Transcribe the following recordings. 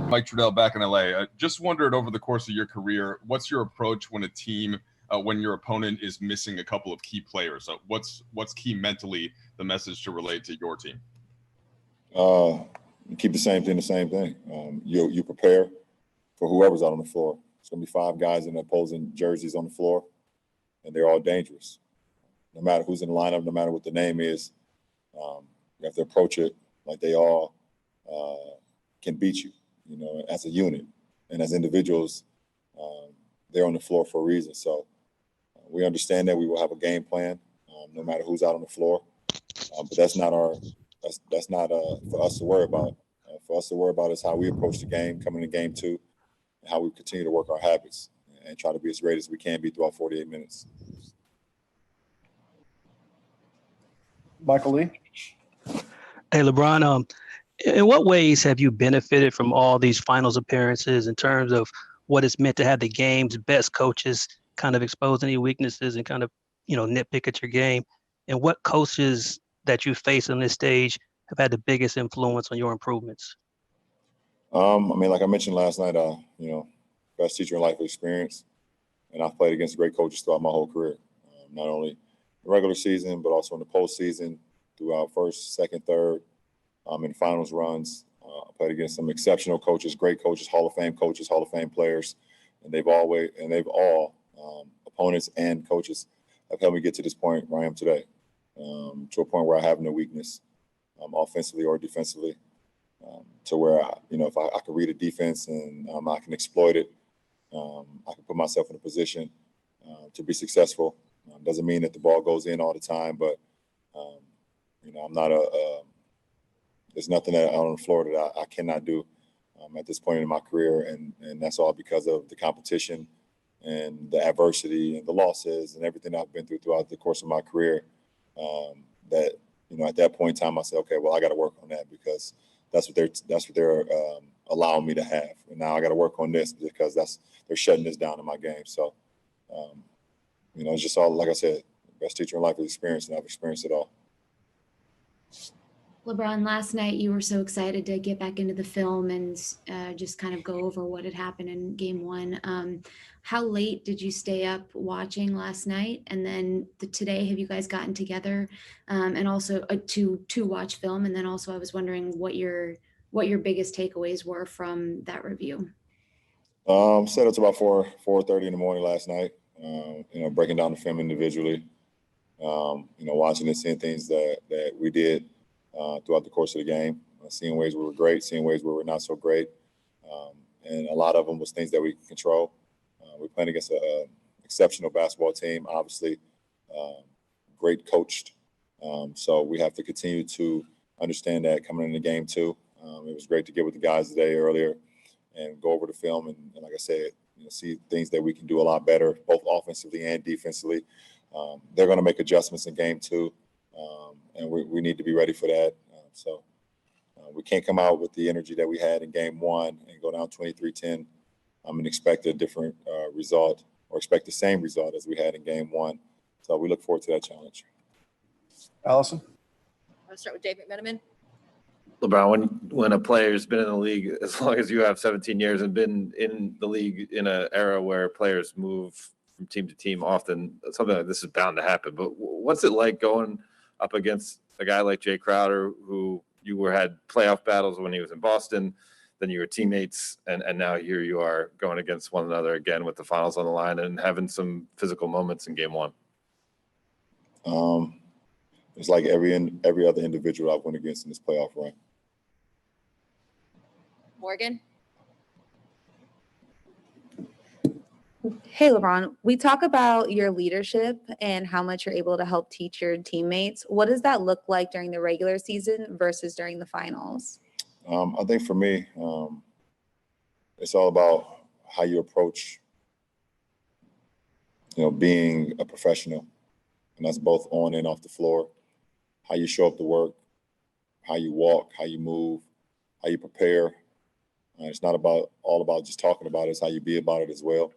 Mike Trudell back in LA. Just wondered over the course of your career, what's your approach when a team, when your opponent is missing a couple of key players? What's key mentally, the message to relate to your team? Keep the same thing. You prepare for whoever's out on the floor. It's going to be 5 guys in opposing jerseys on the floor, and they're all dangerous. No matter who's in the lineup, no matter what the name is, you have to approach it like they all can beat you, as a unit. And as individuals, they're on the floor for a reason. So we understand that we will have a game plan, no matter who's out on the floor. But that's not for us to worry about. For us to worry about is how we approach the game, coming to game 2, and how we continue to work our habits and try to be as great as we can be throughout 48 minutes. Michael Lee. Hey, LeBron, in what ways have you benefited from all these finals appearances in terms of what it's meant to have the game's best coaches kind of expose any weaknesses and kind of, nitpick at your game? And what coaches that you face on this stage have had the biggest influence on your improvements? Like I mentioned last night, best teacher in life experience. And I've played against great coaches throughout my whole career, not only the regular season, but also in the postseason, throughout first, second, third, in finals runs. I played against some exceptional coaches, great coaches, Hall of Fame coaches, Hall of Fame players, and they've all opponents and coaches have helped me get to this point where I am today, to a point where I have no weakness, offensively or defensively, to where if I can read a defense and I can exploit it, I can put myself in a position to be successful. Doesn't mean that the ball goes in all the time, but I'm not there's nothing that out on the floor that I cannot do at this point in my career, and that's all because of the competition and the adversity and the losses and everything I've been throughout the course of my career. That at that point in time, I said, okay, well, I got to work on that because that's what they're allowing me to have, and now I got to work on this because they're shutting this down in my game. So, it's just all, like I said, best teacher in life is experience, and I've experienced it all. LeBron, last night you were so excited to get back into the film and just kind of go over what had happened in game 1. How late did you stay up watching last night? And then today, have you guys gotten together and also to watch film? And then also I was wondering what your biggest takeaways were from that review. Set up to about 4:30 in the morning last night, breaking down the film individually, watching and seeing things that we did throughout the course of the game, seeing ways we were great, seeing ways we were not so great. And a lot of them was things that we can control. We're playing against an exceptional basketball team, obviously great coached. So we have to continue to understand that coming into game 2. It was great to get with the guys today earlier and go over the film. And like I said, see things that we can do a lot better, both offensively and defensively. They're going to make adjustments in game 2. And we need to be ready for that. So we can't come out with the energy that we had in game 1 and go down 23-10 and expect a different result or expect the same result as we had in game 1. So we look forward to that challenge. Allison? I'll start with Dave McMenamin. LeBron, when a player's been in the league as long as you have, 17 years, and been in the league in an era where players move from team to team often, something like this is bound to happen. But what's it like going up against a guy like Jay Crowder, who you had playoff battles when he was in Boston, then you were teammates, and now here you are going against one another again with the finals on the line and having some physical moments in game 1? It's like every other individual I've went against in this playoff run. Morgan. Hey, LeBron, we talk about your leadership and how much you're able to help teach your teammates. What does that look like during the regular season versus during the finals? I think for me, it's all about how you approach, being a professional, and that's both on and off the floor, how you show up to work, how you walk, how you move, how you prepare. It's not all about just talking about it, it's how you be about it as well.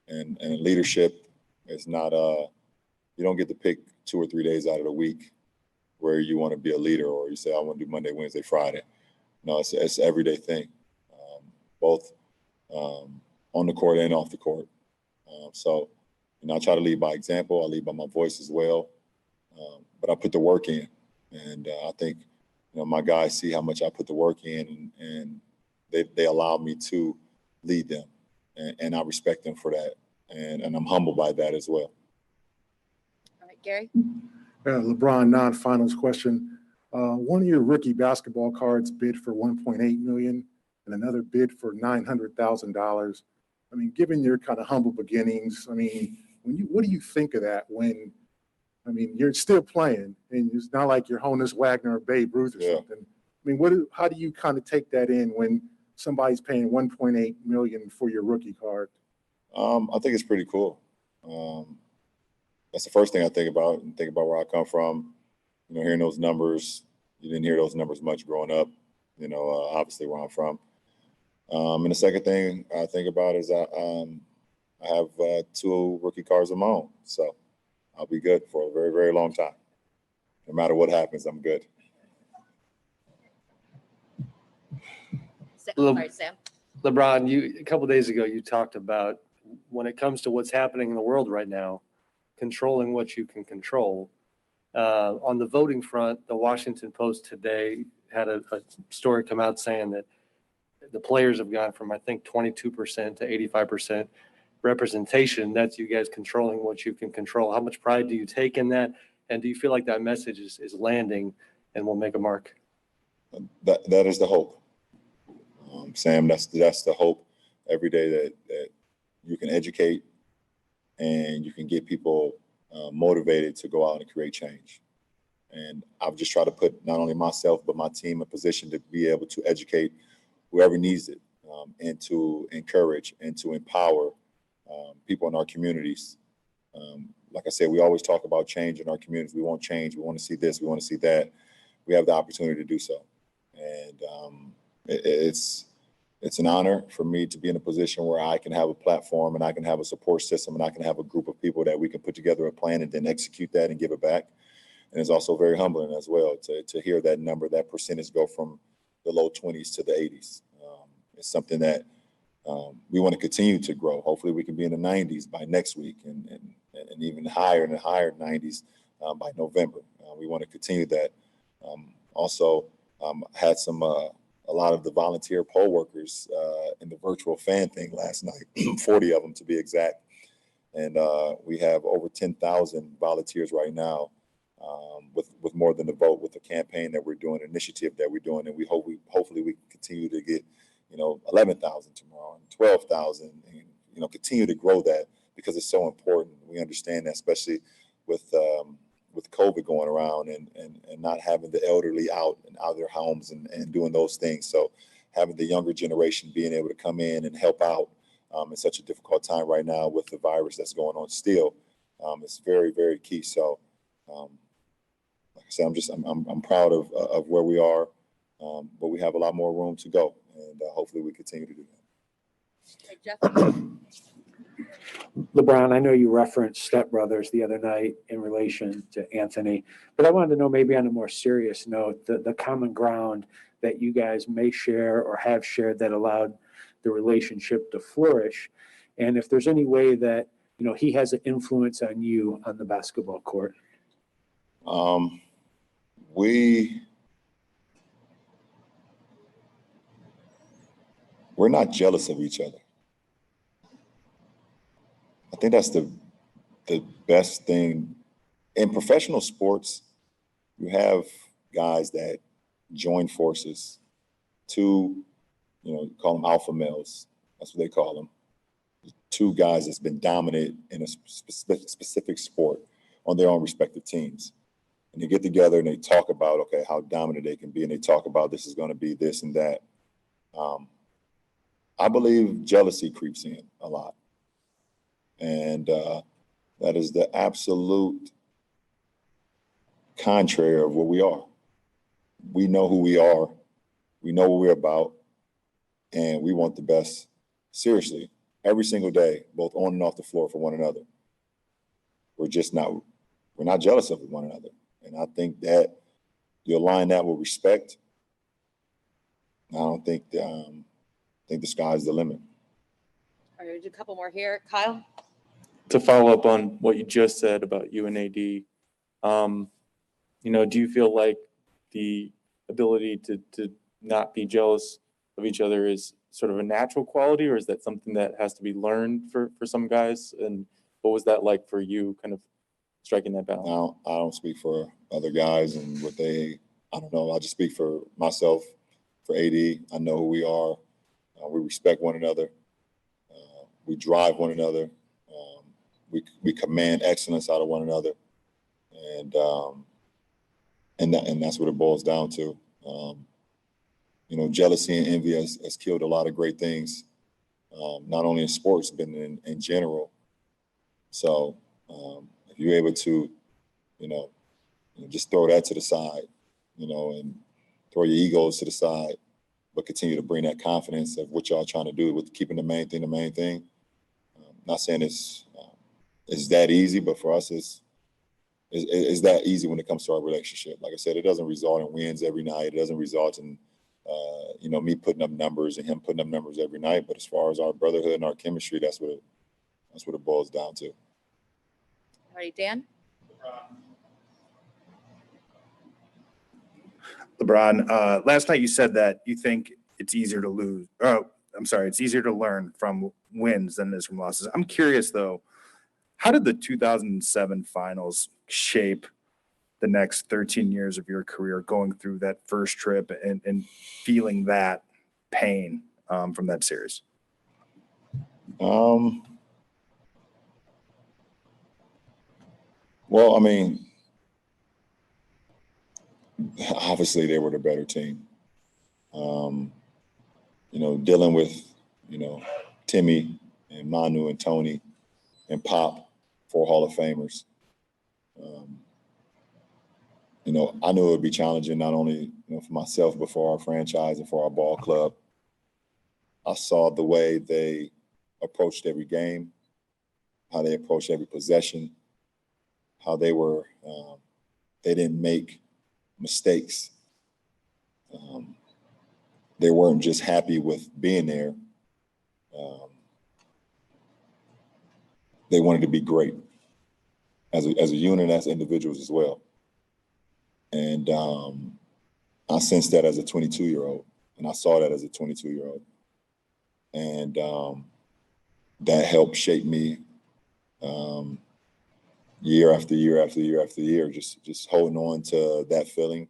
And leadership is not you don't get to pick 2 or 3 days out of the week where you want to be a leader, or you say I want to do Monday, Wednesday, Friday. No, it's an everyday thing. both on the court and off the court. So, I try to lead by example. I lead by my voice as well. But I put the work in. And I think, my guys see how much I put the work in, and they allow me to lead them. And I respect them for that. And I'm humbled by that as well. All right, Gary. LeBron, non-finals question. One of your rookie basketball cards bid for $1.8 million and another bid for $900,000. I mean, given your kind of humble beginnings, I mean, what do you think of that when, I mean, you're still playing and it's not like you're Honus Wagner or Babe Ruth or something. I mean, how do you kind of take that in when somebody's paying $1.8 million for your rookie card? I think it's pretty cool. That's the first thing I think about, and think about where I come from. Hearing those numbers, you didn't hear those numbers much growing up, obviously where I'm from. And the second thing I think about is I have 2 rookie cards of my own. So I'll be good for a very, very long time. No matter what happens, I'm good. Sorry, Sam. LeBron, a couple of days ago, you talked about when it comes to what's happening in the world right now, controlling what you can control. On the voting front, the Washington Post today had a story come out saying that the players have gone from, I think, 22% to 85% representation. That's you guys controlling what you can control. How much pride do you take in that? And do you feel like that message is landing and will make a mark? That is the hope. Sam, that's the hope every day that you can educate and you can get people motivated to go out and create change. And I've just tried to put not only myself, but my team in a position to be able to educate whoever needs it, and to encourage and to empower people in our communities. Like I said, we always talk about change in our communities. We want change. We want to see this. We want to see that. We have the opportunity to do so. And it's an honor for me to be in a position where I can have a platform and I can have a support system and I can have a group of people that we can put together a plan and then execute that and give it back. And it's also very humbling as well to hear that number, that percentage go from the low 20s to the 80s. It's something that we want to continue to grow. Hopefully we can be in the 90s by next week and even higher and higher 90s by November. We want to continue that. Also, had a lot of the volunteer poll workers in the virtual fan thing last night, 40 of them to be exact. And we have over 10,000 volunteers right now with more than a vote with the campaign that we're doing, initiative that we're doing. And hopefully we continue to get, 11,000 tomorrow and 12,000 and, continue to grow that because it's so important. We understand that, especially with COVID going around and not having the elderly out of their homes and doing those things. So having the younger generation being able to come in and help out in such a difficult time right now with the virus that's going on still, it's very, very key. So like I said, I'm proud of where we are, but we have a lot more room to go, and hopefully we continue to do that. Hey, Jeff. LeBron, I know you referenced Step Brothers the other night in relation to Anthony, but I wanted to know, maybe on a more serious note, the common ground that you guys may share or have shared that allowed the relationship to flourish, and if there's any way that he has an influence on you on the basketball court. We're not jealous of each other. I think that's the best thing. In professional sports, you have guys that join forces to, call them alpha males. That's what they call them. 2 guys that's been dominant in a specific sport on their own respective teams. And they get together and they talk about, okay, how dominant they can be. And they talk about this is going to be this and that. I believe jealousy creeps in a lot. And that is the absolute contrary of what we are. We know who we are. We know what we're about. And we want the best, seriously, every single day, both on and off the floor for one another. We're not jealous of one another. And I think that you align that with respect. I don't think think the sky's the limit. All right, we'll do a couple more here. Kyle? To follow up on what you just said about you and AD, do you feel like the ability to not be jealous of each other is sort of a natural quality, or is that something that has to be learned for some guys? And what was that like for you, kind of striking that balance? Now, I don't speak for other guys and I don't know. I just speak for myself, for AD. I know who we are. We respect one another. We drive one another. We command excellence out of one another. And that's what it boils down to. Jealousy and envy has killed a lot of great things, not only in sports, but in general. So if you're able to, just throw that to the side, and throw your egos to the side, but continue to bring that confidence of what y'all trying to do with keeping the main thing. Not saying it's that easy, but for us, it's that easy when it comes to our relationship. Like I said, it doesn't result in wins every night. It doesn't result in, me putting up numbers and him putting up numbers every night. But as far as our brotherhood and our chemistry, that's what it boils down to. All right, Dan? LeBron, last night you said that you think it's easier to lose. Oh, I'm sorry. It's easier to learn from wins than it is from losses. I'm curious, though, how did the 2007 finals shape the next 13 years of your career, going through that first trip and feeling that pain from that series? Well, I mean, obviously they were the better team. Dealing with, Timmy and Manu and Tony and Pop, 4 Hall of Famers. I knew it would be challenging, not only, for myself, but for our franchise and for our ball club. I saw the way they approached every game, how they approached every possession, how they didn't make mistakes. They weren't just happy with being there. They wanted to be great as a unit, as individuals as well. And I sensed that as a 22-year-old, and I saw that as a 22-year-old. And that helped shape me year after year after year after year, just holding on to that feeling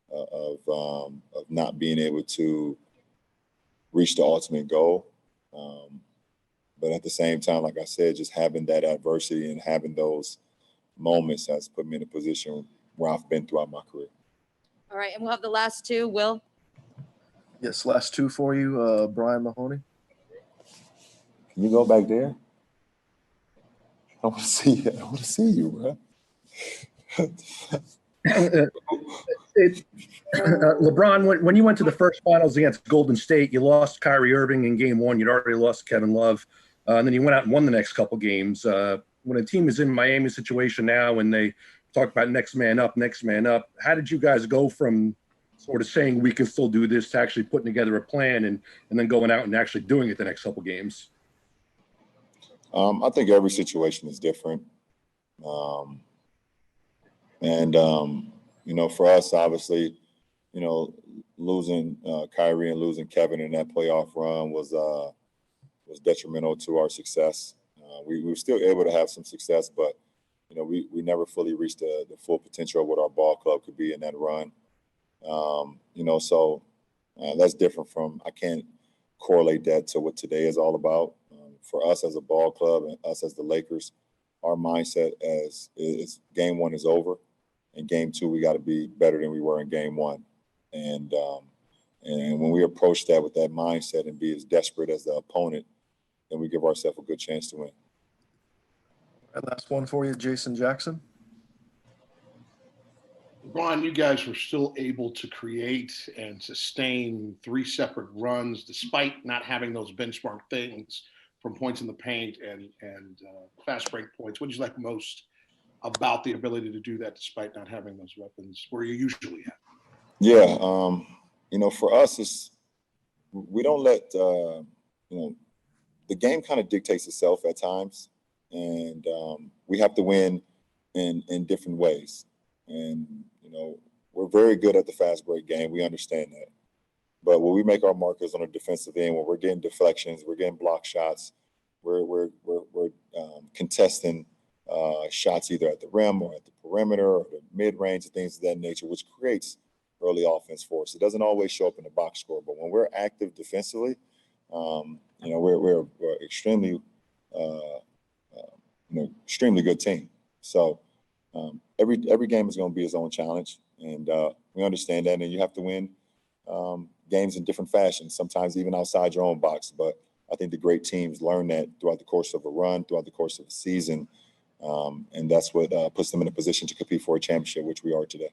of not being able to reach the ultimate goal. But at the same time, like I said, just having that adversity and having those moments has put me in a position where I've been throughout my career. All right, and we'll have the last two. Will? Yes, last two for you, Brian Mahoney. Can you go back there? I want to see you. I want to see you, bro. LeBron, when you went to the first finals against Golden State, you lost Kyrie Irving in game 1. You'd already lost Kevin Love. And then you went out and won the next couple games. When a team is in Miami's situation now and they talk about next man up, how did you guys go from sort of saying we can still do this to actually putting together a plan and then going out and actually doing it the next couple games? I think every situation is different. For us, obviously, losing Kyrie and losing Kevin in that playoff run was detrimental to our success. We were still able to have some success, but, we never fully reached the full potential of what our ball club could be in that run. That's different from, I can't correlate that to what today is all about. For us as a ball club and us as the Lakers, our mindset is game 1 is over. In game 2, we got to be better than we were in game 1. And when we approach that with that mindset and be as desperate as the opponent, then we give ourselves a good chance to win. And last one for you, Jason Jackson. LeBron, you guys were still able to create and sustain 3 separate runs despite not having those benchmark things from points in the paint and fast break points. What did you like most about the ability to do that despite not having those weapons where you usually have? Yeah, for us, we don't let the game kind of dictates itself at times, and we have to win in different ways. And we're very good at the fast break game. We understand that. But when we make our markers on the defensive end, when we're getting deflections, we're getting block shots, we're contesting shots either at the rim or at the perimeter or the mid-range and things of that nature, which creates early offense for us. It doesn't always show up in the box score, but when we're active defensively, we're extremely, extremely good team. So every game is going to be its own challenge, and we understand that. And you have to win games in different fashions, sometimes even outside your own box. But I think the great teams learn that throughout the course of a run, throughout the course of a season, and that's what puts them in a position to compete for a championship, which we are today.